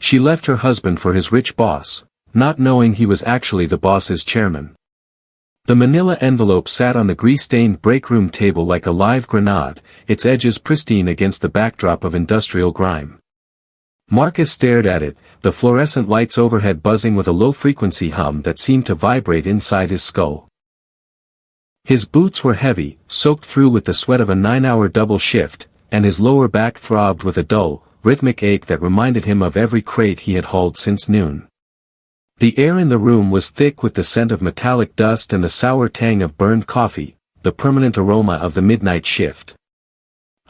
She left her husband for his rich boss, not knowing he was actually the boss's chairman. The manila envelope sat on the grease-stained break-room table like a live grenade, its edges pristine against the backdrop of industrial grime. Marcus stared at it, the fluorescent lights overhead buzzing with a low-frequency hum that seemed to vibrate inside his skull. His boots were heavy, soaked through with the sweat of a 9-hour double shift, and his lower back throbbed with a dull, rhythmic ache that reminded him of every crate he had hauled since noon. The air in the room was thick with the scent of metallic dust and the sour tang of burned coffee, the permanent aroma of the midnight shift.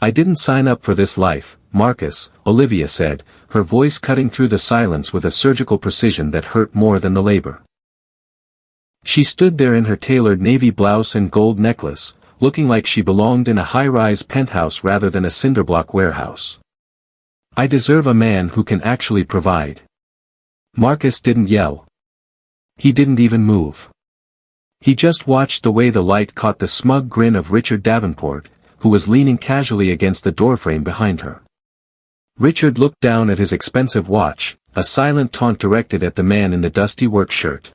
"I didn't sign up for this life, Marcus," Olivia said, her voice cutting through the silence with a surgical precision that hurt more than the labor. She stood there in her tailored navy blouse and gold necklace, looking like she belonged in a high-rise penthouse rather than a cinderblock warehouse. "I deserve a man who can actually provide." Marcus didn't yell. He didn't even move. He just watched the way the light caught the smug grin of Richard Davenport, who was leaning casually against the doorframe behind her. Richard looked down at his expensive watch, a silent taunt directed at the man in the dusty work shirt.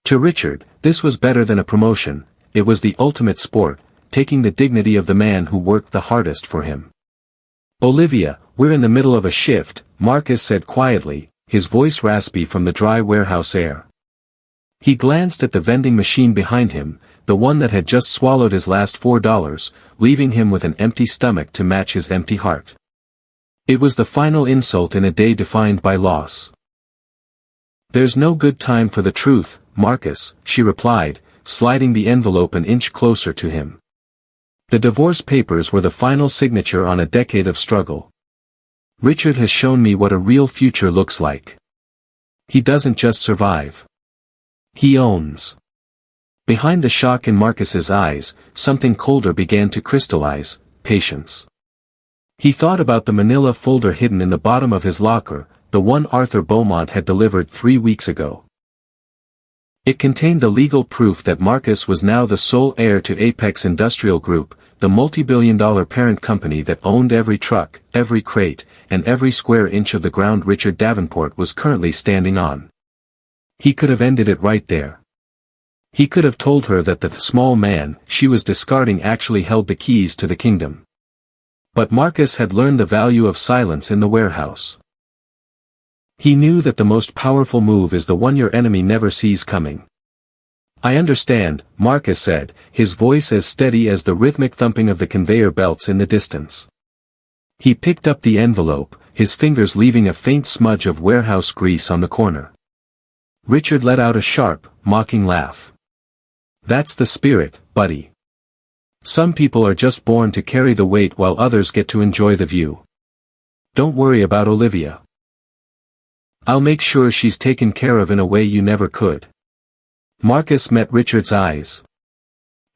To Richard, this was better than a promotion, it was the ultimate sport, taking the dignity of the man who worked the hardest for him. "Olivia, we're in the middle of a shift," Marcus said quietly, his voice raspy from the dry warehouse air. He glanced at the vending machine behind him, the one that had just swallowed his last $4, leaving him with an empty stomach to match his empty heart. It was the final insult in a day defined by loss. "There's no good time for the truth, Marcus," she replied, sliding the envelope an inch closer to him. The divorce papers were the final signature on a decade of struggle. "Richard has shown me what a real future looks like. He doesn't just survive. He owns." Behind the shock in Marcus's eyes, something colder began to crystallize: patience. He thought about the manila folder hidden in the bottom of his locker, the one Arthur Beaumont had delivered 3 weeks ago. It contained the legal proof that Marcus was now the sole heir to Apex Industrial Group, the multi-billion-dollar parent company that owned every truck, every crate, and every square inch of the ground Richard Davenport was currently standing on. He could have ended it right there. He could have told her that the small man she was discarding actually held the keys to the kingdom. But Marcus had learned the value of silence in the warehouse. He knew that the most powerful move is the one your enemy never sees coming. "I understand," Marcus said, his voice as steady as the rhythmic thumping of the conveyor belts in the distance. He picked up the envelope, his fingers leaving a faint smudge of warehouse grease on the corner. Richard let out a sharp, mocking laugh. "That's the spirit, buddy. Some people are just born to carry the weight while others get to enjoy the view. Don't worry about Olivia. I'll make sure she's taken care of in a way you never could." Marcus met Richard's eyes.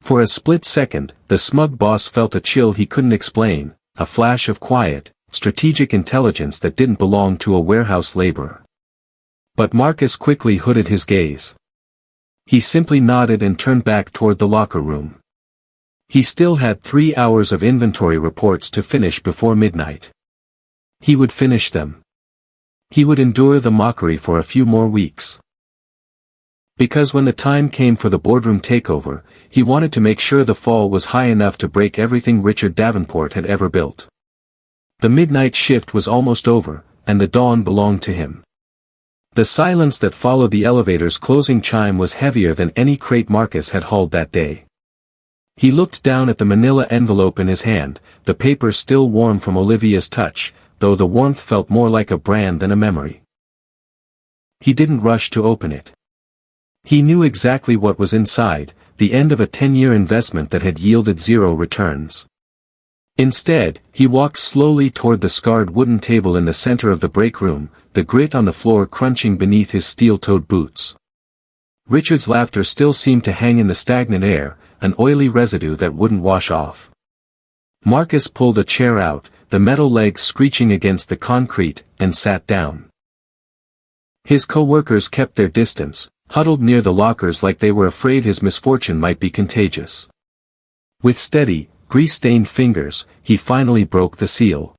For a split second, the smug boss felt a chill he couldn't explain, a flash of quiet, strategic intelligence that didn't belong to a warehouse laborer. But Marcus quickly hooded his gaze. He simply nodded and turned back toward the locker room. He still had 3 hours of inventory reports to finish before midnight. He would finish them. He would endure the mockery for a few more weeks. Because when the time came for the boardroom takeover, he wanted to make sure the fall was high enough to break everything Richard Davenport had ever built. The midnight shift was almost over, and the dawn belonged to him. The silence that followed the elevator's closing chime was heavier than any crate Marcus had hauled that day. He looked down at the manila envelope in his hand, the paper still warm from Olivia's touch, though the warmth felt more like a brand than a memory. He didn't rush to open it. He knew exactly what was inside, the end of a 10-year investment that had yielded 0 returns. Instead, he walked slowly toward the scarred wooden table in the center of the break room, the grit on the floor crunching beneath his steel-toed boots. Richard's laughter still seemed to hang in the stagnant air, an oily residue that wouldn't wash off. Marcus pulled a chair out, the metal legs screeching against the concrete, and sat down. His co-workers kept their distance, huddled near the lockers like they were afraid his misfortune might be contagious. With steady, grease-stained fingers, he finally broke the seal.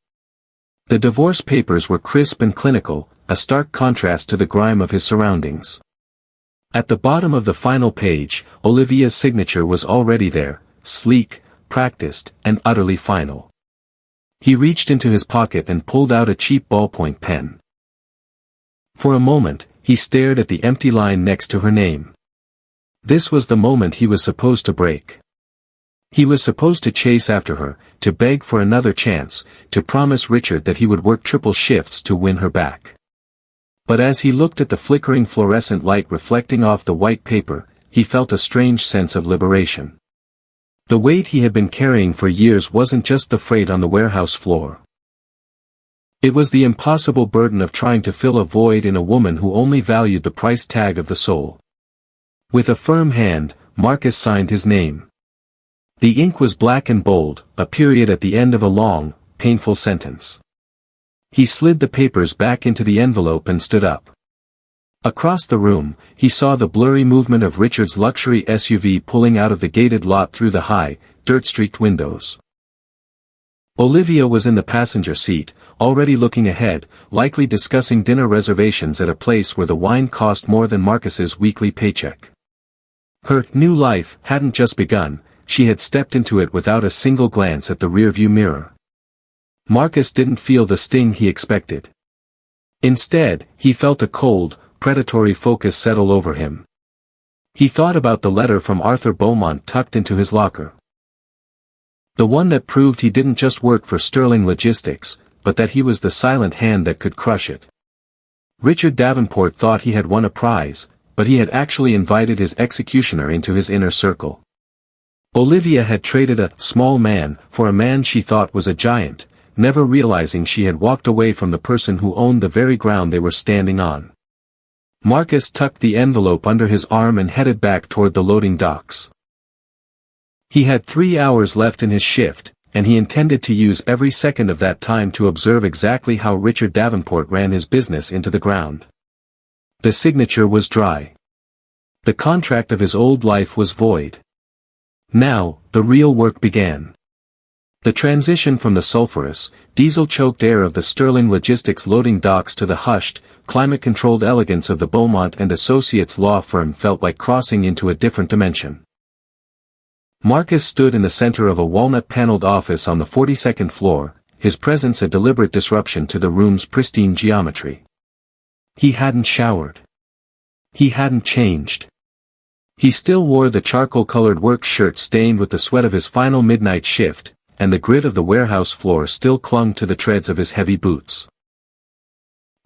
The divorce papers were crisp and clinical, a stark contrast to the grime of his surroundings. At the bottom of the final page, Olivia's signature was already there, sleek, practiced, and utterly final. He reached into his pocket and pulled out a cheap ballpoint pen. For a moment, he stared at the empty line next to her name. This was the moment he was supposed to break. He was supposed to chase after her, to beg for another chance, to promise Richard that he would work triple shifts to win her back. But as he looked at the flickering fluorescent light reflecting off the white paper, he felt a strange sense of liberation. The weight he had been carrying for years wasn't just the freight on the warehouse floor. It was the impossible burden of trying to fill a void in a woman who only valued the price tag of the soul. With a firm hand, Marcus signed his name. The ink was black and bold, a period at the end of a long, painful sentence. He slid the papers back into the envelope and stood up. Across the room, he saw the blurry movement of Richard's luxury SUV pulling out of the gated lot through the high, dirt-streaked windows. Olivia was in the passenger seat, already looking ahead, likely discussing dinner reservations at a place where the wine cost more than Marcus's weekly paycheck. Her new life hadn't just begun, she had stepped into it without a single glance at the rearview mirror. Marcus didn't feel the sting he expected. Instead, he felt a cold, predatory focus settle over him. He thought about the letter from Arthur Beaumont tucked into his locker. The one that proved he didn't just work for Sterling Logistics, but that he was the silent hand that could crush it. Richard Davenport thought he had won a prize, but he had actually invited his executioner into his inner circle. Olivia had traded a small man for a man she thought was a giant, never realizing she had walked away from the person who owned the very ground they were standing on. Marcus tucked the envelope under his arm and headed back toward the loading docks. He had 3 hours left in his shift, and he intended to use every second of that time to observe exactly how Richard Davenport ran his business into the ground. The signature was dry. The contract of his old life was void. Now, the real work began. The transition from the sulphurous, diesel-choked air of the Sterling Logistics loading docks to the hushed, climate-controlled elegance of the Beaumont and Associates law firm felt like crossing into a different dimension. Marcus stood in the center of a walnut-paneled office on the 42nd floor, his presence a deliberate disruption to the room's pristine geometry. He hadn't showered. He hadn't changed. He still wore the charcoal-colored work shirt stained with the sweat of his final midnight shift, and the grit of the warehouse floor still clung to the treads of his heavy boots.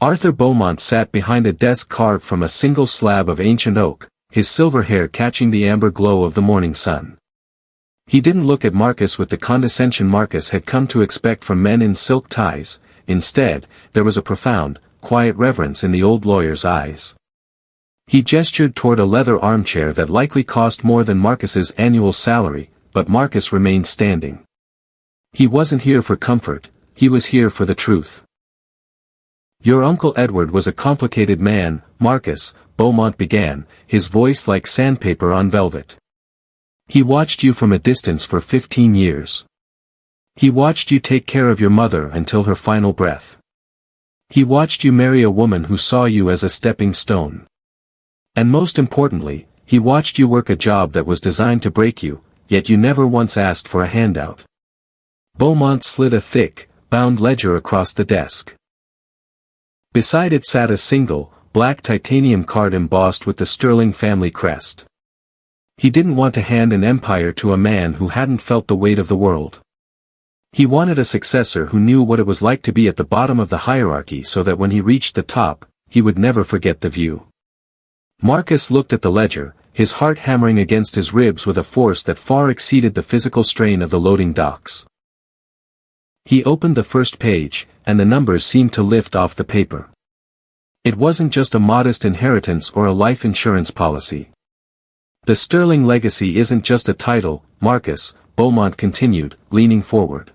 Arthur Beaumont sat behind a desk carved from a single slab of ancient oak, his silver hair catching the amber glow of the morning sun. He didn't look at Marcus with the condescension Marcus had come to expect from men in silk ties. Instead, there was a profound, quiet reverence in the old lawyer's eyes. He gestured toward a leather armchair that likely cost more than Marcus's annual salary, but Marcus remained standing. He wasn't here for comfort, he was here for the truth. "Your Uncle Edward was a complicated man, Marcus," Beaumont began, his voice like sandpaper on velvet. "He watched you from a distance for 15 years. He watched you take care of your mother until her final breath. He watched you marry a woman who saw you as a stepping stone. And most importantly, he watched you work a job that was designed to break you, yet you never once asked for a handout." Beaumont slid a thick, bound ledger across the desk. Beside it sat a single, black titanium card embossed with the Sterling family crest. He didn't want to hand an empire to a man who hadn't felt the weight of the world. He wanted a successor who knew what it was like to be at the bottom of the hierarchy so that when he reached the top, he would never forget the view. Marcus looked at the ledger, his heart hammering against his ribs with a force that far exceeded the physical strain of the loading docks. He opened the first page, and the numbers seemed to lift off the paper. It wasn't just a modest inheritance or a life insurance policy. The Sterling legacy isn't just a title, Marcus, Beaumont continued, leaning forward.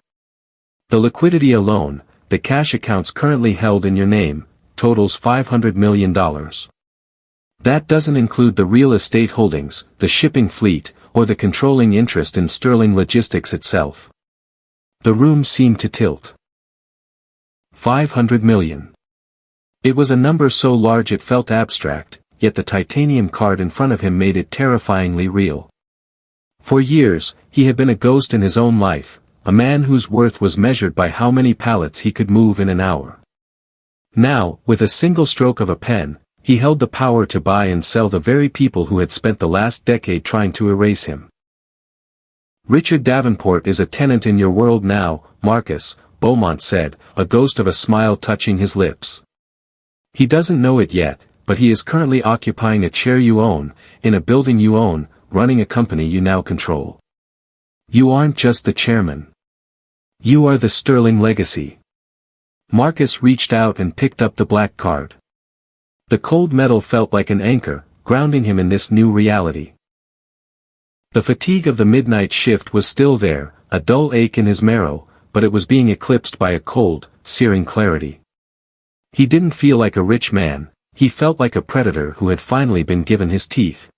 The liquidity alone, the cash accounts currently held in your name, totals $500 million. That doesn't include the real estate holdings, the shipping fleet, or the controlling interest in Sterling Logistics itself. The room seemed to tilt. 500 million. It was a number so large it felt abstract, yet the titanium card in front of him made it terrifyingly real. For years, he had been a ghost in his own life, a man whose worth was measured by how many pallets he could move in an hour. Now, with a single stroke of a pen, he held the power to buy and sell the very people who had spent the last decade trying to erase him. Richard Davenport is a tenant in your world now, Marcus, Beaumont said, a ghost of a smile touching his lips. He doesn't know it yet, but he is currently occupying a chair you own, in a building you own, running a company you now control. You aren't just the chairman. You are the sterling legacy. Marcus reached out and picked up the black card. The cold metal felt like an anchor, grounding him in this new reality. The fatigue of the midnight shift was still there, a dull ache in his marrow, but it was being eclipsed by a cold, searing clarity. He didn't feel like a rich man, he felt like a predator who had finally been given his teeth.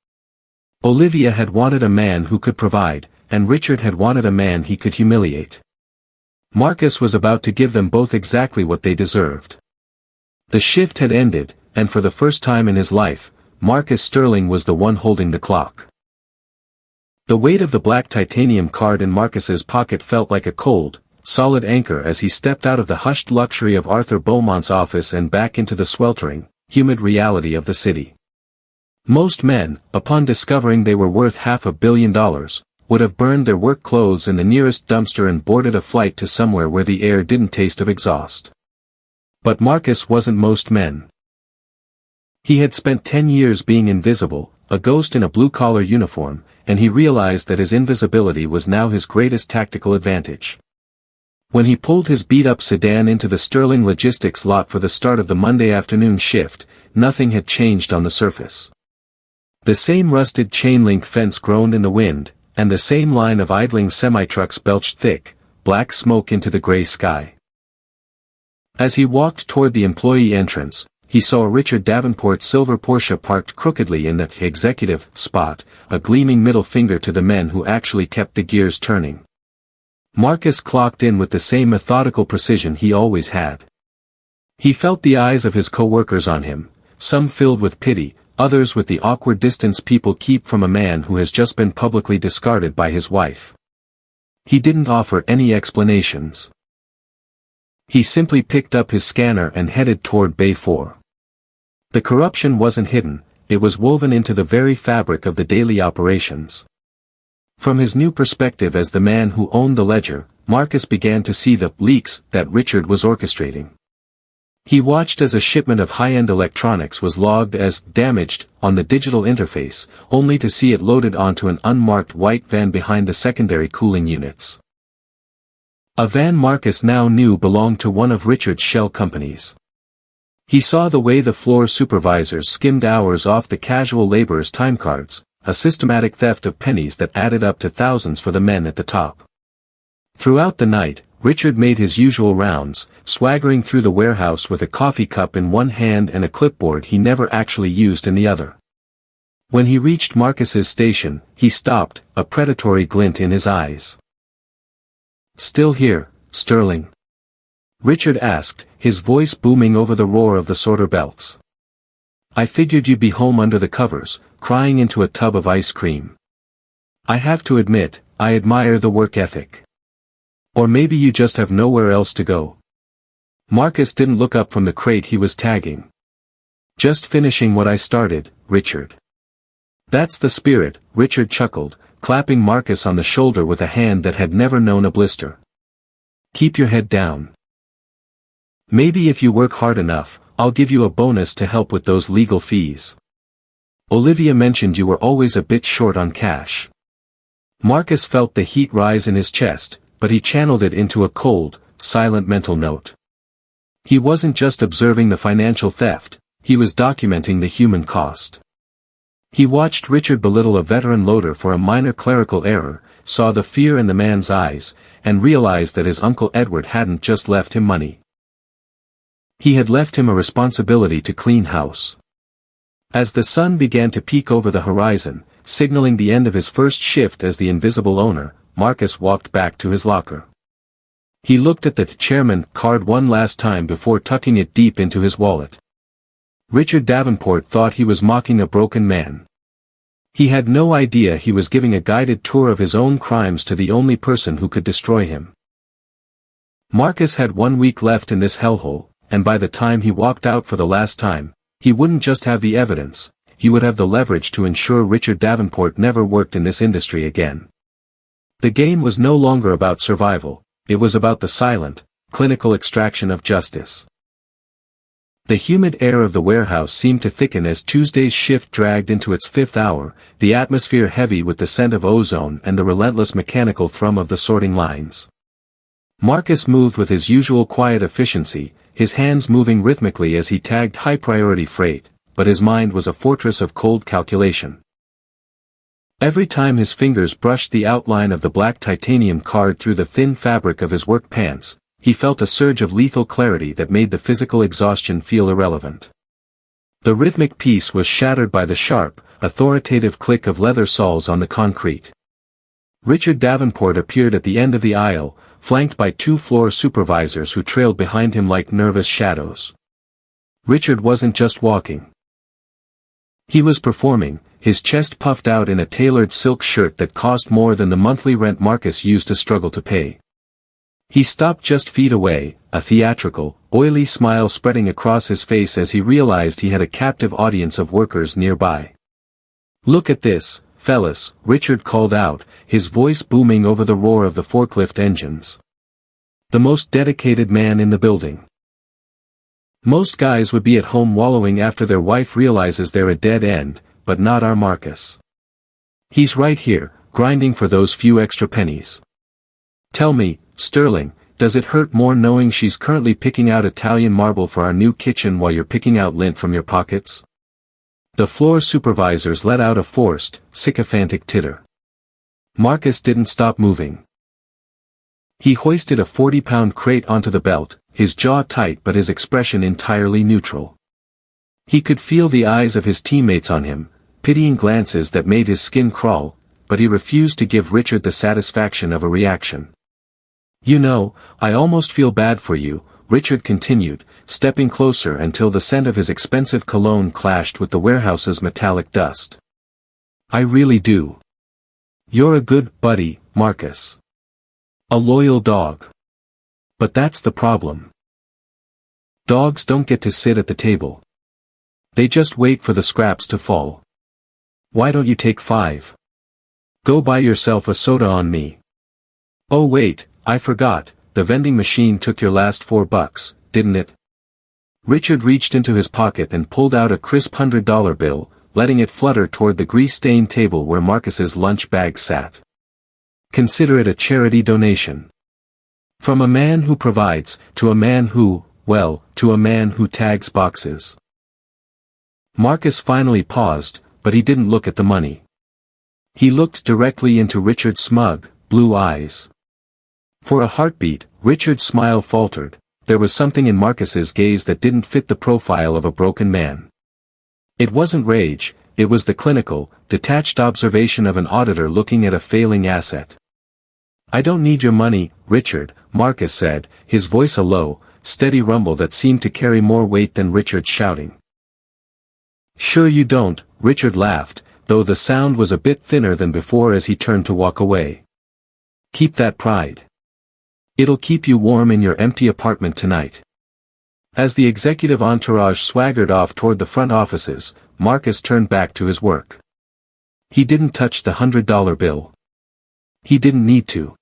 Olivia had wanted a man who could provide, and Richard had wanted a man he could humiliate. Marcus was about to give them both exactly what they deserved. The shift had ended, and for the first time in his life, Marcus Sterling was the one holding the clock. The weight of the black titanium card in Marcus's pocket felt like a cold, solid anchor as he stepped out of the hushed luxury of Arthur Beaumont's office and back into the sweltering, humid reality of the city. Most men, upon discovering they were worth $500 million, would have burned their work clothes in the nearest dumpster and boarded a flight to somewhere where the air didn't taste of exhaust. But Marcus wasn't most men. He had spent 10 years being invisible, a ghost in a blue-collar uniform, and he realized that his invisibility was now his greatest tactical advantage. When he pulled his beat-up sedan into the Sterling Logistics lot for the start of the Monday afternoon shift, nothing had changed on the surface. The same rusted chain-link fence groaned in the wind, and the same line of idling semi-trucks belched thick, black smoke into the gray sky. As he walked toward the employee entrance, he saw Richard Davenport's silver Porsche parked crookedly in the executive spot, a gleaming middle finger to the men who actually kept the gears turning. Marcus clocked in with the same methodical precision he always had. He felt the eyes of his co-workers on him, some filled with pity, others with the awkward distance people keep from a man who has just been publicly discarded by his wife. He didn't offer any explanations. He simply picked up his scanner and headed toward Bay 4. The corruption wasn't hidden, it was woven into the very fabric of the daily operations. From his new perspective as the man who owned the ledger, Marcus began to see the leaks that Richard was orchestrating. He watched as a shipment of high-end electronics was logged as damaged on the digital interface, only to see it loaded onto an unmarked white van behind the secondary cooling units. A van Marcus now knew belonged to one of Richard's shell companies. He saw the way the floor supervisors skimmed hours off the casual laborers' time cards, a systematic theft of pennies that added up to thousands for the men at the top. Throughout the night, Richard made his usual rounds, swaggering through the warehouse with a coffee cup in one hand and a clipboard he never actually used in the other. When he reached Marcus's station, he stopped, a predatory glint in his eyes. "Still here, Sterling?" Richard asked, his voice booming over the roar of the sorter belts. "I figured you'd be home under the covers, crying into a tub of ice cream. I have to admit, I admire the work ethic. Or maybe you just have nowhere else to go." Marcus didn't look up from the crate he was tagging. "Just finishing what I started, Richard." "That's the spirit," Richard chuckled, clapping Marcus on the shoulder with a hand that had never known a blister. "Keep your head down. Maybe if you work hard enough, I'll give you a bonus to help with those legal fees. Olivia mentioned you were always a bit short on cash." Marcus felt the heat rise in his chest, but he channeled it into a cold, silent mental note. He wasn't just observing the financial theft, he was documenting the human cost. He watched Richard belittle a veteran loader for a minor clerical error, saw the fear in the man's eyes, and realized that his Uncle Edward hadn't just left him money. He had left him a responsibility to clean house. As the sun began to peek over the horizon, signaling the end of his first shift as the invisible owner, Marcus walked back to his locker. He looked at the chairman card one last time before tucking it deep into his wallet. Richard Davenport thought he was mocking a broken man. He had no idea he was giving a guided tour of his own crimes to the only person who could destroy him. Marcus had 1 week left in this hellhole, and by the time he walked out for the last time, he wouldn't just have the evidence, he would have the leverage to ensure Richard Davenport never worked in this industry again. The game was no longer about survival, it was about the silent, clinical extraction of justice. The humid air of the warehouse seemed to thicken as Tuesday's shift dragged into its 5th hour, the atmosphere heavy with the scent of ozone and the relentless mechanical thrum of the sorting lines. Marcus moved with his usual quiet efficiency, his hands moving rhythmically as he tagged high-priority freight, but his mind was a fortress of cold calculation. Every time his fingers brushed the outline of the black titanium card through the thin fabric of his work pants, he felt a surge of lethal clarity that made the physical exhaustion feel irrelevant. The rhythmic peace was shattered by the sharp, authoritative click of leather soles on the concrete. Richard Davenport appeared at the end of the aisle, flanked by 2 floor supervisors who trailed behind him like nervous shadows. Richard wasn't just walking. He was performing, his chest puffed out in a tailored silk shirt that cost more than the monthly rent Marcus used to struggle to pay. He stopped just feet away, a theatrical, oily smile spreading across his face as he realized he had a captive audience of workers nearby. "Look at this, fellas," Richard called out, his voice booming over the roar of the forklift engines. "The most dedicated man in the building. Most guys would be at home wallowing after their wife realizes they're a dead end, but not our Marcus. He's right here, grinding for those few extra pennies. Tell me, Sterling, does it hurt more knowing she's currently picking out Italian marble for our new kitchen while you're picking out lint from your pockets?" The floor supervisors let out a forced, sycophantic titter. Marcus didn't stop moving. He hoisted a 40-pound crate onto the belt, his jaw tight but his expression entirely neutral. He could feel the eyes of his teammates on him, pitying glances that made his skin crawl, but he refused to give Richard the satisfaction of a reaction. "You know, I almost feel bad for you," Richard continued, stepping closer until the scent of his expensive cologne clashed with the warehouse's metallic dust. "I really do. You're a good buddy, Marcus. A loyal dog. But that's the problem. Dogs don't get to sit at the table. They just wait for the scraps to fall. Why don't you take 5? Go buy yourself a soda on me. Oh wait, I forgot, the vending machine took your last $4, didn't it?" Richard reached into his pocket and pulled out a crisp $100 bill, letting it flutter toward the grease-stained table where Marcus's lunch bag sat. "Consider it a charity donation. From a man who provides, to a man who, well, to a man who tags boxes." Marcus finally paused, but he didn't look at the money. He looked directly into Richard's smug, blue eyes. For a heartbeat, Richard's smile faltered. There was something in Marcus's gaze that didn't fit the profile of a broken man. It wasn't rage, it was the clinical, detached observation of an auditor looking at a failing asset. "I don't need your money, Richard," Marcus said, his voice a low, steady rumble that seemed to carry more weight than Richard's shouting. "Sure you don't," Richard laughed, though the sound was a bit thinner than before as he turned to walk away. "Keep that pride. It'll keep you warm in your empty apartment tonight." As the executive entourage swaggered off toward the front offices, Marcus turned back to his work. He didn't touch the $100 bill. He didn't need to.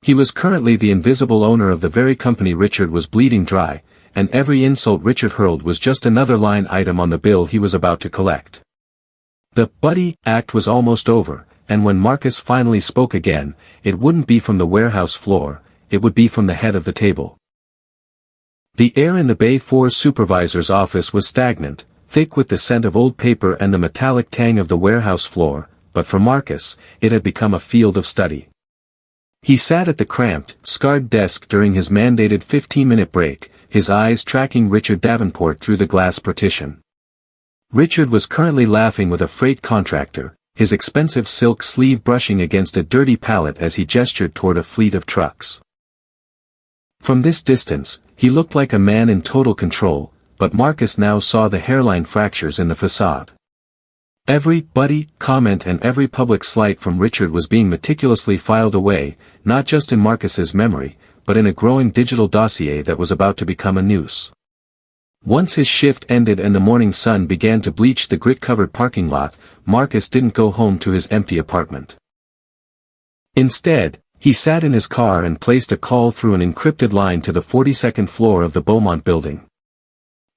He was currently the invisible owner of the very company Richard was bleeding dry, and every insult Richard hurled was just another line item on the bill he was about to collect. The buddy act was almost over, and when Marcus finally spoke again, it wouldn't be from the warehouse floor, it would be from the head of the table. The air in the Bay 4 supervisor's office was stagnant, thick with the scent of old paper and the metallic tang of the warehouse floor, but for Marcus, it had become a field of study. He sat at the cramped, scarred desk during his mandated 15-minute break, his eyes tracking Richard Davenport through the glass partition. Richard was currently laughing with a freight contractor, his expensive silk sleeve brushing against a dirty pallet as he gestured toward a fleet of trucks. From this distance, he looked like a man in total control, but Marcus now saw the hairline fractures in the facade. Every buddy comment and every public slight from Richard was being meticulously filed away, not just in Marcus's memory, but in a growing digital dossier that was about to become a noose. Once his shift ended and the morning sun began to bleach the grit-covered parking lot, Marcus didn't go home to his empty apartment. Instead, he sat in his car and placed a call through an encrypted line to the 42nd floor of the Beaumont building.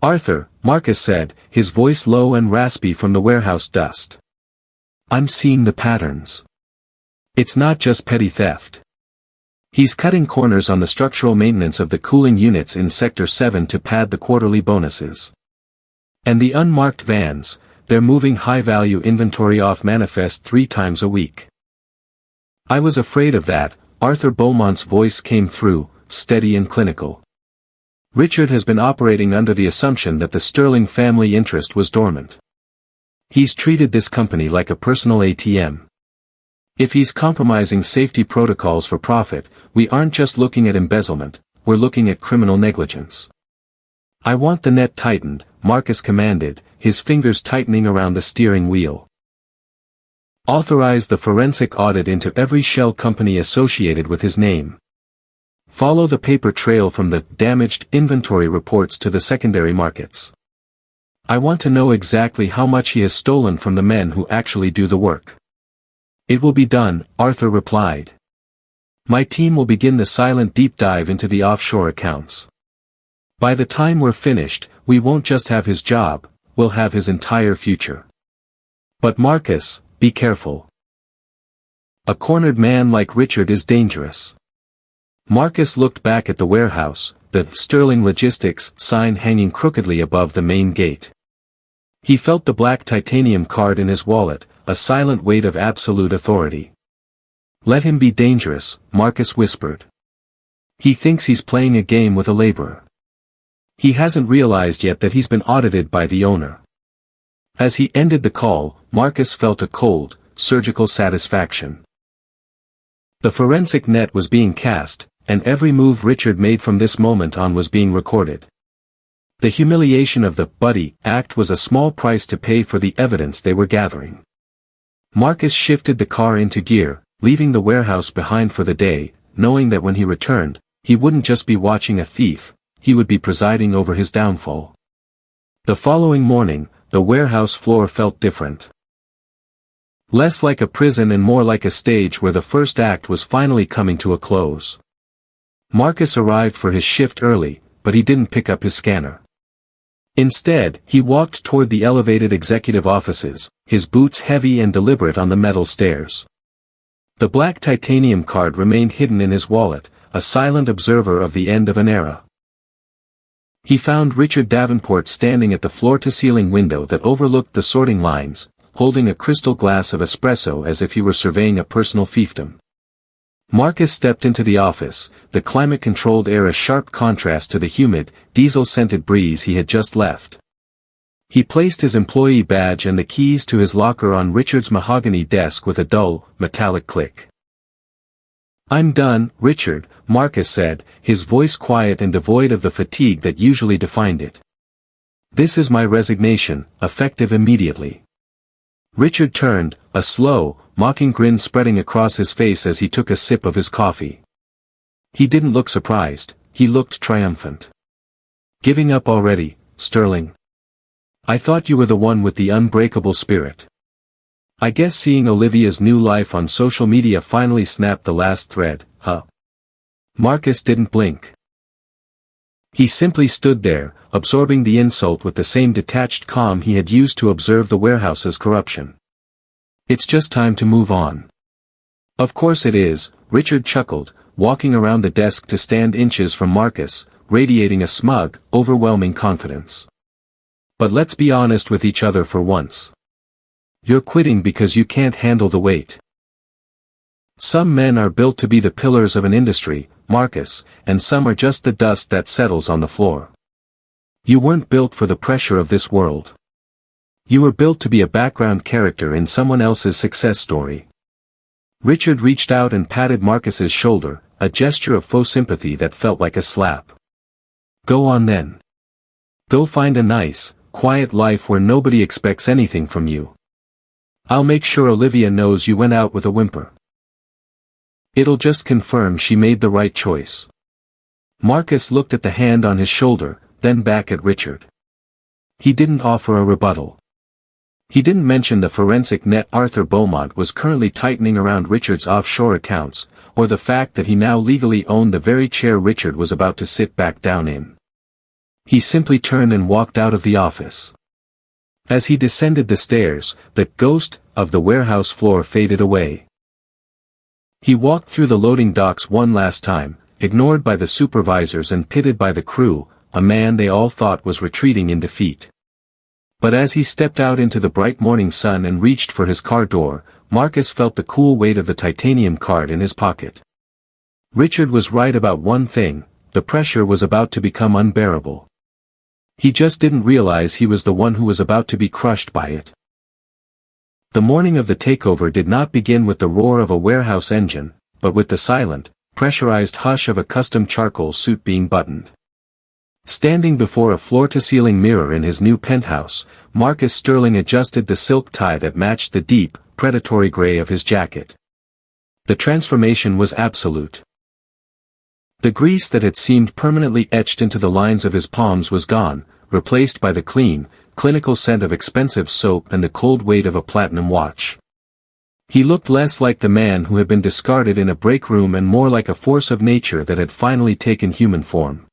"Arthur," Marcus said, his voice low and raspy from the warehouse dust. "I'm seeing the patterns. It's not just petty theft. He's cutting corners on the structural maintenance of the cooling units in Sector 7 to pad the quarterly bonuses. And the unmarked vans, they're moving high-value inventory off manifest 3 times a week." "I was afraid of that," Arthur Beaumont's voice came through, steady and clinical. "Richard has been operating under the assumption that the Sterling family interest was dormant. He's treated this company like a personal ATM. If he's compromising safety protocols for profit, we aren't just looking at embezzlement, we're looking at criminal negligence." "I want the net tightened," Marcus commanded, his fingers tightening around the steering wheel. "Authorize the forensic audit into every shell company associated with his name. Follow the paper trail from the damaged inventory reports to the secondary markets. I want to know exactly how much he has stolen from the men who actually do the work." "It will be done," Arthur replied. "My team will begin the silent deep dive into the offshore accounts. By the time we're finished, we won't just have his job, we'll have his entire future. But Marcus, be careful. A cornered man like Richard is dangerous." Marcus looked back at the warehouse, the Sterling Logistics sign hanging crookedly above the main gate. He felt the black titanium card in his wallet, a silent weight of absolute authority. "Let him be dangerous," Marcus whispered. "He thinks he's playing a game with a laborer. He hasn't realized yet that he's been audited by the owner." As he ended the call, Marcus felt a cold, surgical satisfaction. The forensic net was being cast, and every move Richard made from this moment on was being recorded. The humiliation of the buddy act was a small price to pay for the evidence they were gathering. Marcus shifted the car into gear, leaving the warehouse behind for the day, knowing that when he returned, he wouldn't just be watching a thief, he would be presiding over his downfall. The following morning, the warehouse floor felt different. Less like a prison and more like a stage where the first act was finally coming to a close. Marcus arrived for his shift early, but he didn't pick up his scanner. Instead, he walked toward the elevated executive offices, his boots heavy and deliberate on the metal stairs. The black titanium card remained hidden in his wallet, a silent observer of the end of an era. He found Richard Davenport standing at the floor-to-ceiling window that overlooked the sorting lines, holding a crystal glass of espresso as if he were surveying a personal fiefdom. Marcus stepped into the office, the climate-controlled air a sharp contrast to the humid, diesel-scented breeze he had just left. He placed his employee badge and the keys to his locker on Richard's mahogany desk with a dull, metallic click. "I'm done, Richard," Marcus said, his voice quiet and devoid of the fatigue that usually defined it. "This is my resignation, effective immediately." Richard turned, a slow, mocking grin spreading across his face as he took a sip of his coffee. He didn't look surprised, he looked triumphant. "Giving up already, Sterling? I thought you were the one with the unbreakable spirit. I guess seeing Olivia's new life on social media finally snapped the last thread, huh?" Marcus didn't blink. He simply stood there, absorbing the insult with the same detached calm he had used to observe the warehouse's corruption. "It's just time to move on." "Of course it is," Richard chuckled, walking around the desk to stand inches from Marcus, radiating a smug, overwhelming confidence. "But let's be honest with each other for once. You're quitting because you can't handle the weight. Some men are built to be the pillars of an industry, Marcus, and some are just the dust that settles on the floor. You weren't built for the pressure of this world. You were built to be a background character in someone else's success story." Richard reached out and patted Marcus's shoulder, a gesture of faux sympathy that felt like a slap. Go on then. Go find a nice, quiet life where nobody expects anything from you. I'll make sure Olivia knows you went out with a whimper. It'll just confirm she made the right choice. Marcus looked at the hand on his shoulder, then back at Richard. He didn't offer a rebuttal. He didn't mention the forensic net Arthur Beaumont was currently tightening around Richard's offshore accounts, or the fact that he now legally owned the very chair Richard was about to sit back down in. He simply turned and walked out of the office. As he descended the stairs, the ghost of the warehouse floor faded away. He walked through the loading docks one last time, ignored by the supervisors and pitted by the crew, a man they all thought was retreating in defeat. But as he stepped out into the bright morning sun and reached for his car door, Marcus felt the cool weight of the titanium card in his pocket. Richard was right about one thing: the pressure was about to become unbearable. He just didn't realize he was the one who was about to be crushed by it. The morning of the takeover did not begin with the roar of a warehouse engine, but with the silent, pressurized hush of a custom charcoal suit being buttoned. Standing before a floor-to-ceiling mirror in his new penthouse, Marcus Sterling adjusted the silk tie that matched the deep, predatory gray of his jacket. The transformation was absolute. The grease that had seemed permanently etched into the lines of his palms was gone, replaced by the clean, clinical scent of expensive soap and the cold weight of a platinum watch. He looked less like the man who had been discarded in a break room and more like a force of nature that had finally taken human form.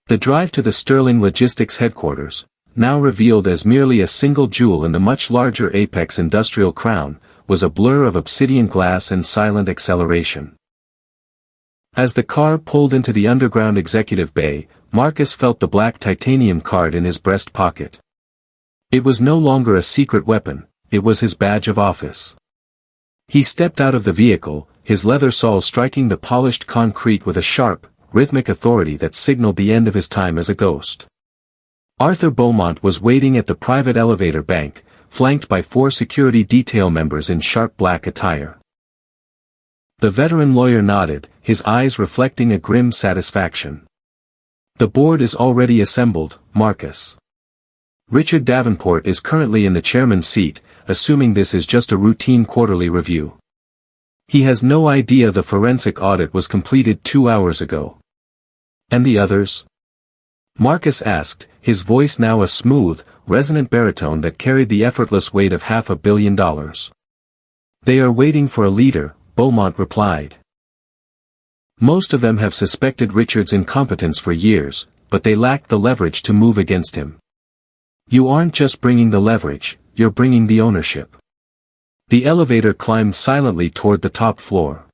The drive to the Sterling Logistics headquarters, now revealed as merely a single jewel in the much larger Apex industrial crown, was a blur of obsidian glass and silent acceleration. As the car pulled into the underground executive bay, Marcus felt the black titanium card in his breast pocket. It was no longer a secret weapon, it was his badge of office. He stepped out of the vehicle, his leather sole striking the polished concrete with a sharp, rhythmic authority that signaled the end of his time as a ghost. Arthur Beaumont was waiting at the private elevator bank, flanked by 4 security detail members in sharp black attire. The veteran lawyer nodded, his eyes reflecting a grim satisfaction. The board is already assembled, Marcus. Richard Davenport is currently in the chairman's seat, assuming this is just a routine quarterly review. He has no idea the forensic audit was completed 2 hours ago. And the others? Marcus asked, his voice now a smooth, resonant baritone that carried the effortless weight of $500 million. They are waiting for a leader, Beaumont replied. Most of them have suspected Richard's incompetence for years, but they lacked the leverage to move against him. You aren't just bringing the leverage, you're bringing the ownership. The elevator climbed silently toward the top floor.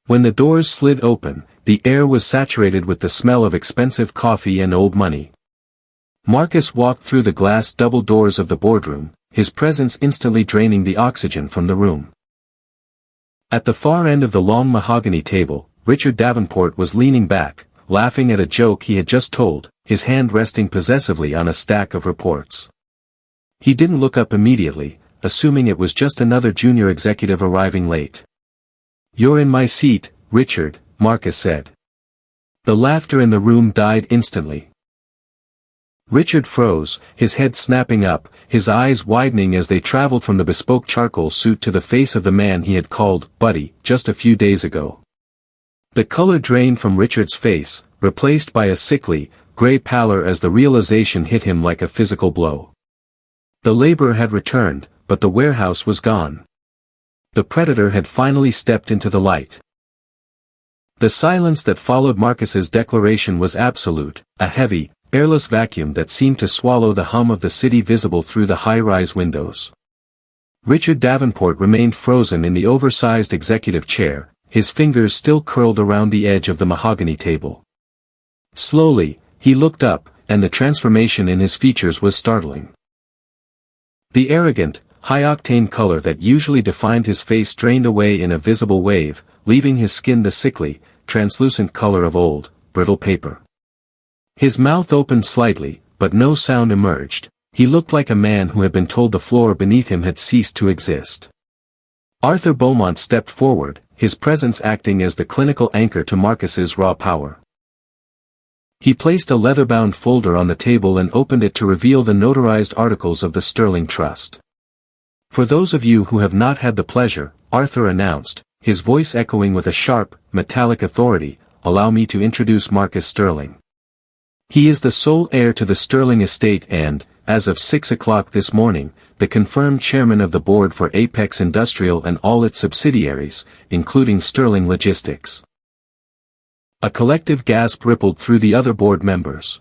When the doors slid open, the air was saturated with the smell of expensive coffee and old money. Marcus walked through the glass double doors of the boardroom, his presence instantly draining the oxygen from the room. At the far end of the long mahogany table, Richard Davenport was leaning back, laughing at a joke he had just told, his hand resting possessively on a stack of reports. He didn't look up immediately, assuming it was just another junior executive arriving late. You're in my seat, Richard, Marcus said. The laughter in the room died instantly. Richard froze, his head snapping up, his eyes widening as they traveled from the bespoke charcoal suit to the face of the man he had called Buddy just a few days ago. The color drained from Richard's face, replaced by a sickly, gray pallor as the realization hit him like a physical blow. The labor had returned, but the warehouse was gone. The predator had finally stepped into the light. The silence that followed Marcus's declaration was absolute, a heavy, airless vacuum that seemed to swallow the hum of the city visible through the high-rise windows. Richard Davenport remained frozen in the oversized executive chair, his fingers still curled around the edge of the mahogany table. Slowly, he looked up, and the transformation in his features was startling. The arrogant, high-octane color that usually defined his face drained away in a visible wave, leaving his skin the sickly, translucent color of old, brittle paper. His mouth opened slightly, but no sound emerged. He looked like a man who had been told the floor beneath him had ceased to exist. Arthur Beaumont stepped forward, his presence acting as the clinical anchor to Marcus's raw power. He placed a leather-bound folder on the table and opened it to reveal the notarized articles of the Sterling Trust. "For those of you who have not had the pleasure," Arthur announced, his voice echoing with a sharp, metallic authority, "allow me to introduce Marcus Sterling. He is the sole heir to the Sterling estate and, as of 6 o'clock this morning, the confirmed chairman of the board for Apex Industrial and all its subsidiaries, including Sterling Logistics." A collective gasp rippled through the other board members.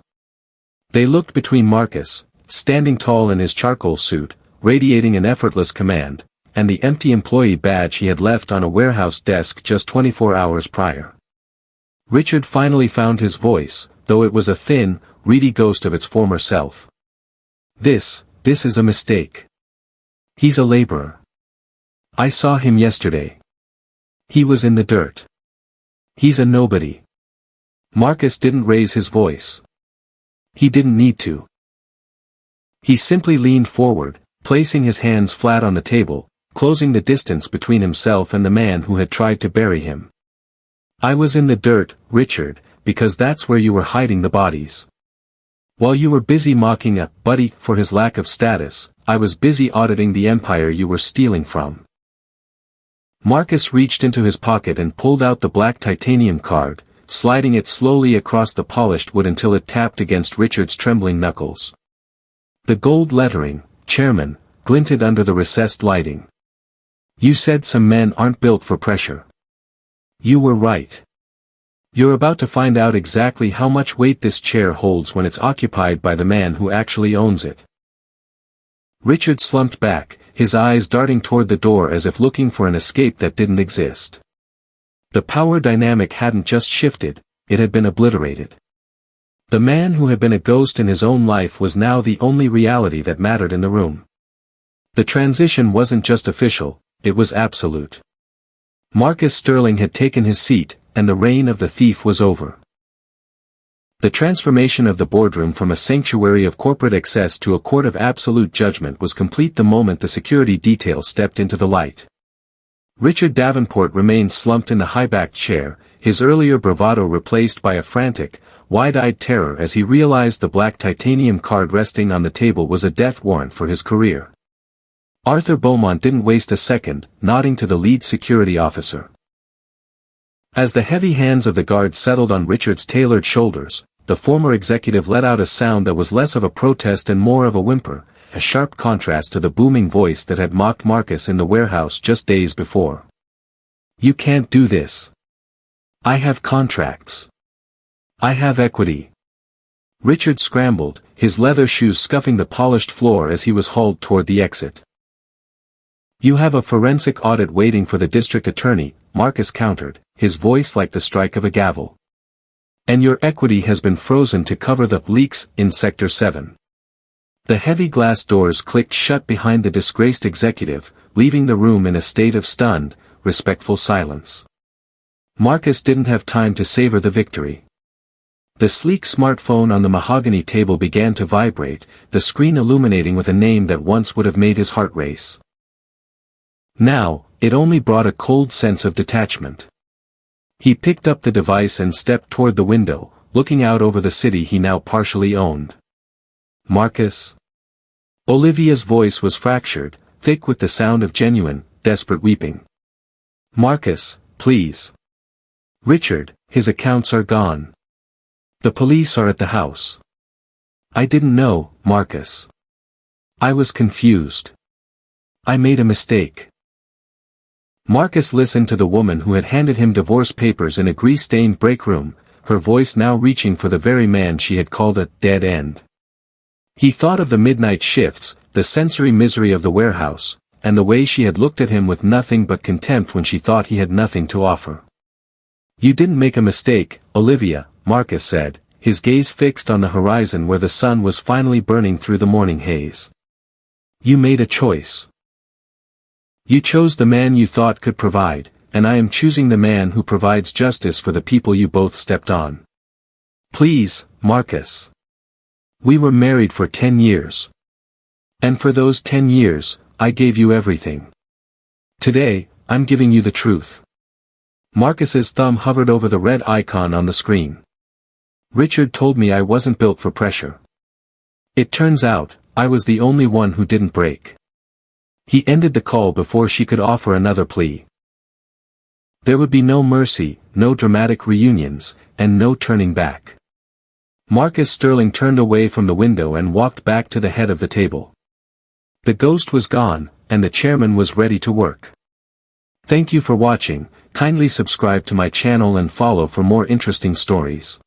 They looked between Marcus, standing tall in his charcoal suit, radiating an effortless command, and the empty employee badge he had left on a warehouse desk just 24 hours prior. Richard finally found his voice, though it was a thin, reedy ghost of its former self. This is a mistake. He's a laborer. I saw him yesterday. He was in the dirt. He's a nobody." Marcus didn't raise his voice. He didn't need to. He simply leaned forward, placing his hands flat on the table, closing the distance between himself and the man who had tried to bury him. "I was in the dirt, Richard, because that's where you were hiding the bodies. While you were busy mocking a buddy for his lack of status, I was busy auditing the empire you were stealing from." Marcus reached into his pocket and pulled out the black titanium card, sliding it slowly across the polished wood until it tapped against Richard's trembling knuckles. The gold lettering, "Chairman," glinted under the recessed lighting. "You said some men aren't built for pressure. You were right. You're about to find out exactly how much weight this chair holds when it's occupied by the man who actually owns it." Richard slumped back, his eyes darting toward the door as if looking for an escape that didn't exist. The power dynamic hadn't just shifted, it had been obliterated. The man who had been a ghost in his own life was now the only reality that mattered in the room. The transition wasn't just official, it was absolute. Marcus Sterling had taken his seat, and the reign of the thief was over. The transformation of the boardroom from a sanctuary of corporate excess to a court of absolute judgment was complete the moment the security detail stepped into the light. Richard Davenport remained slumped in the high-backed chair, his earlier bravado replaced by a frantic, wide-eyed terror as he realized the black titanium card resting on the table was a death warrant for his career. Arthur Beaumont didn't waste a second, nodding to the lead security officer. As the heavy hands of the guard settled on Richard's tailored shoulders, the former executive let out a sound that was less of a protest and more of a whimper, a sharp contrast to the booming voice that had mocked Marcus in the warehouse just days before. "You can't do this. I have contracts. I have equity." Richard scrambled, his leather shoes scuffing the polished floor as he was hauled toward the exit. "You have a forensic audit waiting for the district attorney," Marcus countered, his voice like the strike of a gavel. "And your equity has been frozen to cover the leaks in Sector 7. The heavy glass doors clicked shut behind the disgraced executive, leaving the room in a state of stunned, respectful silence. Marcus didn't have time to savor the victory. The sleek smartphone on the mahogany table began to vibrate, the screen illuminating with a name that once would have made his heart race. Now, it only brought a cold sense of detachment. He picked up the device and stepped toward the window, looking out over the city he now partially owned. "Marcus?" Olivia's voice was fractured, thick with the sound of genuine, desperate weeping. "Marcus, please." "Richard, his accounts are gone. The police are at the house." "I didn't know, Marcus. I was confused. I made a mistake." Marcus listened to the woman who had handed him divorce papers in a grease-stained break room, her voice now reaching for the very man she had called a dead end. He thought of the midnight shifts, the sensory misery of the warehouse, and the way she had looked at him with nothing but contempt when she thought he had nothing to offer. "You didn't make a mistake, Olivia," Marcus said, his gaze fixed on the horizon where the sun was finally burning through the morning haze. "You made a choice. You chose the man you thought could provide, and I am choosing the man who provides justice for the people you both stepped on. Please, Marcus. We were married for 10 years. And for those 10 years, I gave you everything. Today, I'm giving you the truth. Marcus's thumb hovered over the red icon on the screen. Richard told me I wasn't built for pressure. It turns out, I was the only one who didn't break. He ended the call before she could offer another plea. There would be no mercy, no dramatic reunions, and no turning back. Marcus Sterling turned away from the window and walked back to the head of the table. The ghost was gone, and the chairman was ready to work. Thank you for watching. Kindly subscribe to my channel and follow for more interesting stories.